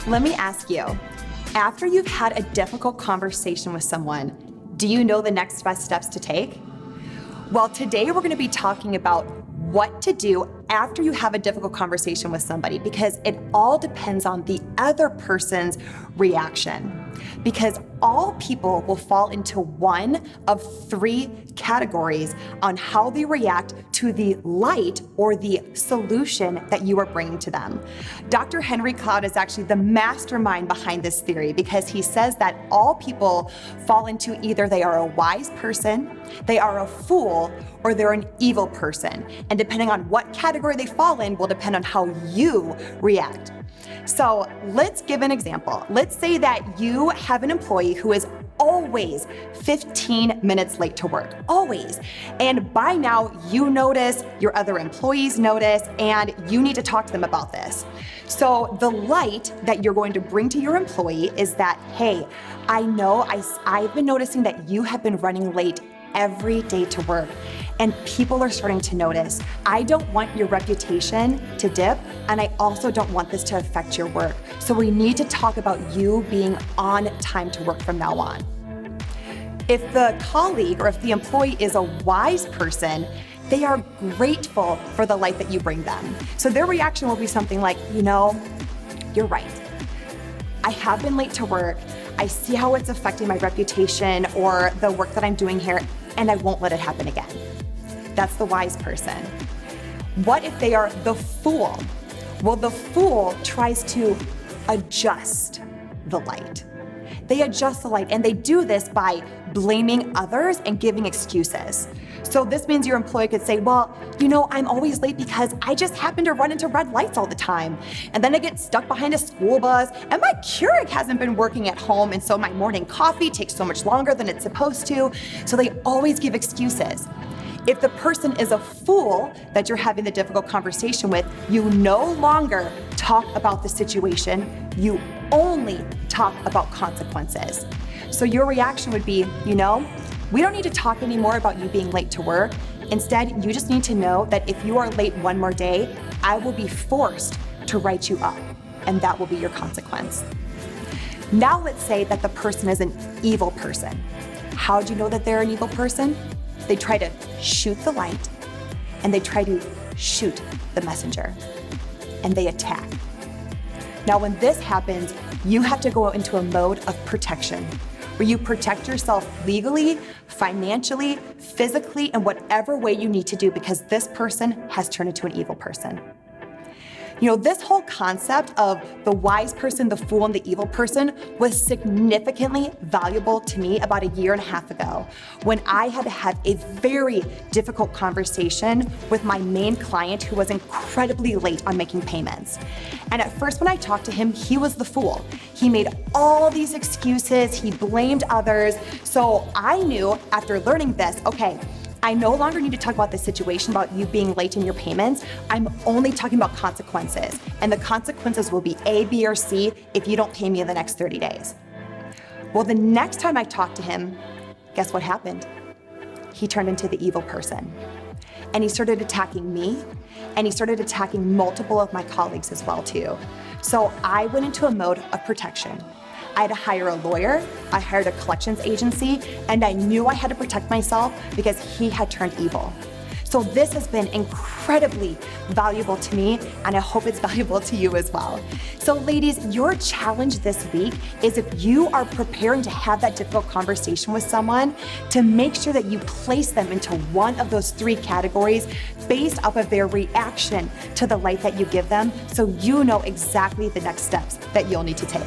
Let me ask you, after you've had a difficult conversation with someone, do you know the next best steps to take? Well, today we're gonna be talking about what to do after you have a difficult conversation with somebody, because it all depends on the other person's reaction. Because all people will fall into one of three categories on how they react to the light or the solution that you are bringing to them. Dr. Henry Cloud is actually the mastermind behind this theory, because he says that all people fall into either they are a wise person, they are a fool, or they're an evil person. And depending on what category they fall in will depend on how you react. So let's give an example. Let's say that you have an employee who is always 15 minutes late to work, always. And by now you notice, your other employees notice, and you need to talk to them about this. So the light that you're going to bring to your employee is that, hey, I know I've been noticing that you have been running late every day to work, and people are starting to notice. I don't want your reputation to dip, and I also don't want this to affect your work. So we need to talk about you being on time to work from now on. If the colleague or if the employee is a wise person, they are grateful for the light that you bring them. So their reaction will be something like, you know, you're right. I have been late to work. I see how it's affecting my reputation or the work that I'm doing here, and I won't let it happen again. That's the wise person. What if they are the fool? Well, the fool tries to adjust the light. They adjust the light, and they do this by blaming others and giving excuses. So this means your employee could say, well, you know, I'm always late because I just happen to run into red lights all the time. And then I get stuck behind a school bus, and my Keurig hasn't been working at home, and so my morning coffee takes so much longer than it's supposed to. So they always give excuses. If the person is a fool that you're having the difficult conversation with, you no longer talk about the situation, you only talk about consequences. So your reaction would be, you know, we don't need to talk anymore about you being late to work. Instead, you just need to know that if you are late one more day, I will be forced to write you up, and that will be your consequence. Now let's say that the person is an evil person. How do you know that they're an evil person? They try to shoot the light, and they try to shoot the messenger, and they attack. Now, when this happens, you have to go into a mode of protection, where you protect yourself legally, financially, physically, in whatever way you need to do, because this person has turned into an evil person. You know, this whole concept of the wise person, the fool, and the evil person was significantly valuable to me about 1.5 years ago, when I had to have a very difficult conversation with my main client who was incredibly late on making payments. And at first when I talked to him, he was the fool. He made all these excuses, he blamed others. So I knew after learning this, okay, I no longer need to talk about the situation about you being late in your payments. I'm only talking about consequences. And the consequences will be A, B, or C if you don't pay me in the next 30 days. Well, the next time I talked to him, guess what happened? He turned into the evil person. And he started attacking me, and he started attacking multiple of my colleagues as well too. So I went into a mode of protection. I had to hire a lawyer, I hired a collections agency, and I knew I had to protect myself because he had turned evil. So this has been incredibly valuable to me, and I hope it's valuable to you as well. So ladies, your challenge this week is, if you are preparing to have that difficult conversation with someone, to make sure that you place them into one of those three categories based off of their reaction to the light that you give them, so you know exactly the next steps that you'll need to take.